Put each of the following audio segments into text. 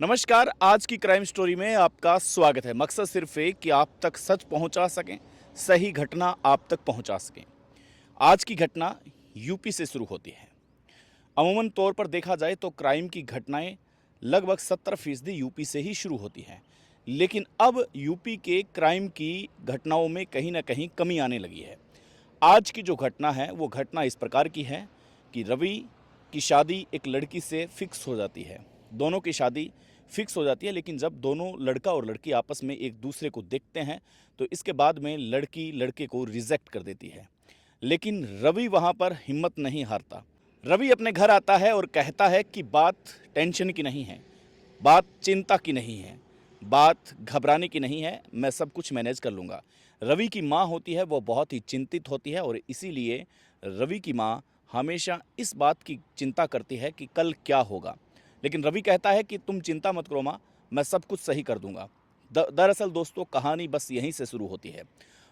नमस्कार। आज की क्राइम स्टोरी में आपका स्वागत है। मकसद सिर्फ एक कि आप तक सच पहुंचा सकें, सही घटना आप तक पहुंचा सकें। आज की घटना यूपी से शुरू होती है। अमूमन तौर पर देखा जाए तो क्राइम की घटनाएं लगभग 70% यूपी से ही शुरू होती हैं, लेकिन अब यूपी के क्राइम की घटनाओं में कहीं ना कहीं कमी आने लगी है। आज की जो घटना है वो घटना इस प्रकार की है कि रवि की शादी एक लड़की से फिक्स हो जाती है। दोनों की शादी फिक्स हो जाती है, लेकिन जब दोनों लड़का और लड़की आपस में एक दूसरे को देखते हैं तो इसके बाद में लड़की लड़के को रिजेक्ट कर देती है। लेकिन रवि वहाँ पर हिम्मत नहीं हारता। रवि अपने घर आता है और कहता है कि बात टेंशन की नहीं है, बात चिंता की नहीं है, बात घबराने की नहीं है, मैं सब कुछ मैनेज कर लूँगा। रवि की माँ होती है वो बहुत ही चिंतित होती है और इसीलिए रवि की माँ हमेशा इस बात की चिंता करती है कि कल क्या होगा। लेकिन रवि कहता है कि तुम चिंता मत करो माँ, मैं सब कुछ सही कर दूंगा। दरअसल दोस्तों कहानी बस यहीं से शुरू होती है।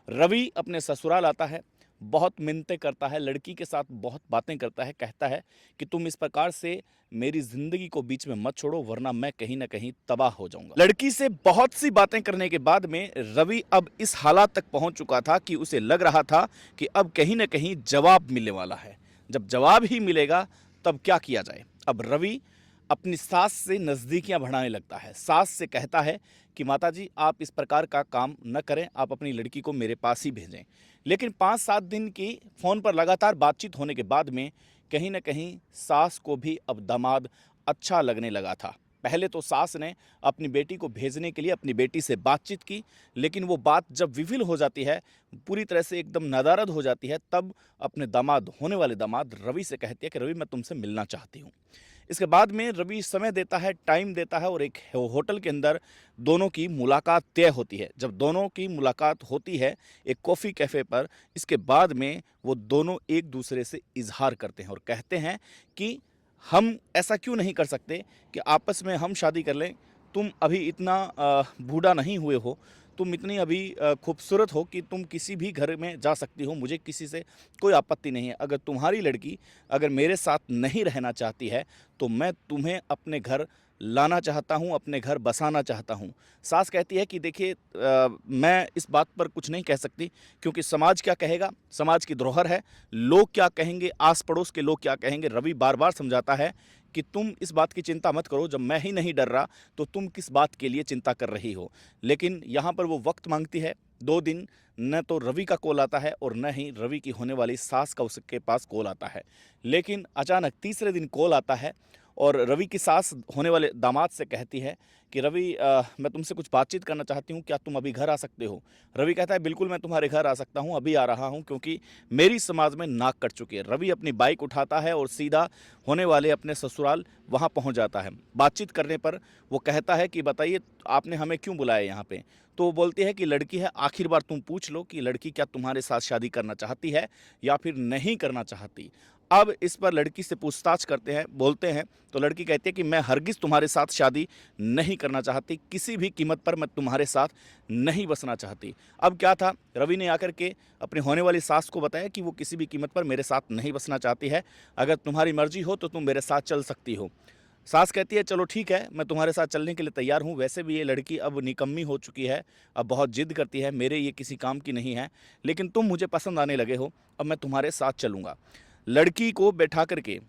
रवि अपने ससुराल आता है, बहुत मिन्नतें करता है, लड़की के साथ बहुत बातें करता है, कहता है कि तुम इस प्रकार से मेरी ज़िंदगी को बीच में मत छोड़ो वरना मैं कहीं ना कहीं तबाह हो जाऊंगा। लड़की से बहुत सी बातें करने के बाद में रवि अब इस हालात तक पहुंच चुका था कि उसे लग रहा था कि अब कहीं ना कहीं जवाब मिलने वाला है। जब जवाब ही मिलेगा तब क्या किया जाए। अब रवि अपनी सास से नज़दीकियां बढ़ाने लगता है। सास से कहता है कि माताजी आप इस प्रकार का काम न करें, आप अपनी लड़की को मेरे पास ही भेजें। लेकिन 5-7 दिन की फ़ोन पर लगातार बातचीत होने के बाद में कहीं न कहीं सास को भी अब दामाद अच्छा लगने लगा था। पहले तो सास ने अपनी बेटी को भेजने के लिए अपनी बेटी से बातचीत की, लेकिन वो बात जब विफल हो जाती है, पूरी तरह से एकदम नदारद हो जाती है, तब अपने दामाद, होने वाले दामाद रवि से कहती है कि रवि मैं तुमसे मिलना चाहती हूँ। इसके बाद में रवि समय देता है, टाइम देता है और एक होटल के अंदर दोनों की मुलाकात तय होती है। जब दोनों की मुलाकात होती है एक कॉफ़ी कैफ़े पर, इसके बाद में वो दोनों एक दूसरे से इजहार करते हैं और कहते हैं कि हम ऐसा क्यों नहीं कर सकते कि आपस में हम शादी कर लें। तुम अभी इतना बूढ़ा नहीं हुए हो, तुम इतनी अभी खूबसूरत हो कि तुम किसी भी घर में जा सकती हो, मुझे किसी से कोई आपत्ति नहीं है। अगर तुम्हारी लड़की अगर मेरे साथ नहीं रहना चाहती है तो मैं तुम्हें अपने घर लाना चाहता हूँ, अपने घर बसाना चाहता हूँ। सास कहती है कि देखिए मैं इस बात पर कुछ नहीं कह सकती क्योंकि समाज क्या कहेगा, समाज की धरोहर है, लोग क्या कहेंगे, आस पड़ोस के लोग क्या कहेंगे। रवि बार बार समझाता है कि तुम इस बात की चिंता मत करो, जब मैं ही नहीं डर रहा तो तुम किस बात के लिए चिंता कर रही हो। लेकिन यहाँ पर वो वक्त मांगती है। 2 दिन न तो रवि का कॉल आता है और न ही रवि की होने वाली सास का उसके पास कॉल आता है। लेकिन अचानक तीसरे दिन कॉल आता है और रवि की सास होने वाले दामाद से कहती है कि रवि मैं तुमसे कुछ बातचीत करना चाहती हूँ, क्या तुम अभी घर आ सकते हो। रवि कहता है बिल्कुल मैं तुम्हारे घर आ सकता हूँ, अभी आ रहा हूँ क्योंकि मेरी समाज में नाक कट चुकी है। रवि अपनी बाइक उठाता है और सीधा होने वाले अपने ससुराल वहाँ पहुँच जाता है। बातचीत करने पर वो कहता है कि बताइए आपने हमें क्यों बुलाया यहाँ पे। तो वो बोलती है कि लड़की है, आखिर बार तुम पूछ लो कि लड़की क्या तुम्हारे साथ शादी करना चाहती है या फिर नहीं करना चाहती। अब इस पर लड़की से पूछताछ करते हैं, बोलते हैं तो लड़की कहती है कि मैं हरगिज़ तुम्हारे साथ शादी नहीं करना चाहती, किसी भी कीमत पर मैं तुम्हारे साथ नहीं बसना चाहती। अब क्या था, रवि ने आकर के अपनी होने वाली सास को बताया कि वो किसी भी कीमत पर मेरे साथ नहीं बसना चाहती है, अगर तुम्हारी मर्जी हो तो तुम मेरे साथ चल सकती हो। सास कहती है चलो ठीक है, मैं तुम्हारे साथ चलने के लिए तैयार हूँ, वैसे भी ये लड़की अब निकम्मी हो चुकी है, अब बहुत जिद करती है, मेरे ये किसी काम की नहीं है, लेकिन तुम मुझे पसंद आने लगे हो, अब मैं तुम्हारे साथ चलूँगा। लड़की को बैठा करके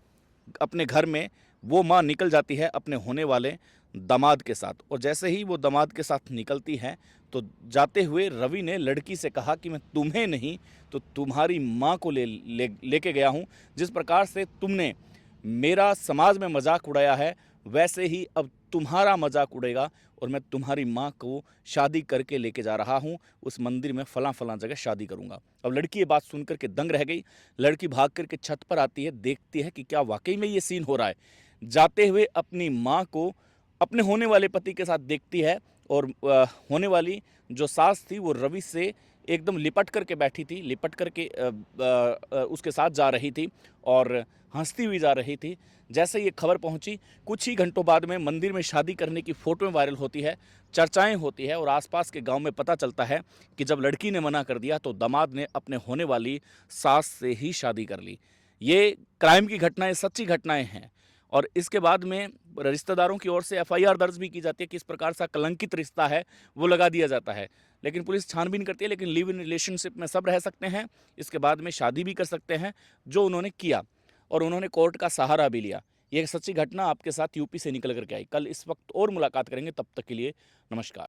अपने घर में वो माँ निकल जाती है अपने होने वाले दामाद के साथ, और जैसे ही वो दामाद के साथ निकलती है तो जाते हुए रवि ने लड़की से कहा कि मैं तुम्हें नहीं तो तुम्हारी माँ को लेके गया हूँ। जिस प्रकार से तुमने मेरा समाज में मजाक उड़ाया है वैसे ही अब तुम्हारा मजाक उड़ेगा और मैं तुम्हारी माँ को शादी करके लेके जा रहा हूँ, उस मंदिर में फलां फलां जगह शादी करूँगा। अब लड़की ये बात सुन करके दंग रह गई। लड़की भाग करके छत पर आती है, देखती है कि क्या वाकई में ये सीन हो रहा है। जाते हुए अपनी माँ को अपने होने वाले पति के साथ देखती है और होने वाली जो सास थी वो रवि से एकदम लिपट करके बैठी थी, लिपट करके उसके साथ जा रही थी और हंसती हुई जा रही थी। जैसे ये खबर पहुंची, कुछ ही घंटों बाद में मंदिर में शादी करने की फ़ोटो वायरल होती है, चर्चाएं होती है और आसपास के गांव में पता चलता है कि जब लड़की ने मना कर दिया तो दामाद ने अपने होने वाली सास से ही शादी कर ली। ये क्राइम की घटनाएं सच्ची घटनाएं हैं और इसके बाद में रिश्तेदारों की ओर से एफआईआर दर्ज भी की जाती है, किस प्रकार सा कलंकित रिश्ता है वो लगा दिया जाता है। लेकिन पुलिस छानबीन करती है, लेकिन लिव इन रिलेशनशिप में सब रह सकते हैं, इसके बाद में शादी भी कर सकते हैं, जो उन्होंने किया और उन्होंने कोर्ट का सहारा भी लिया। ये एक सच्ची घटना आपके साथ यूपी से निकल करके आई। कल इस वक्त और मुलाकात करेंगे, तब तक के लिए नमस्कार।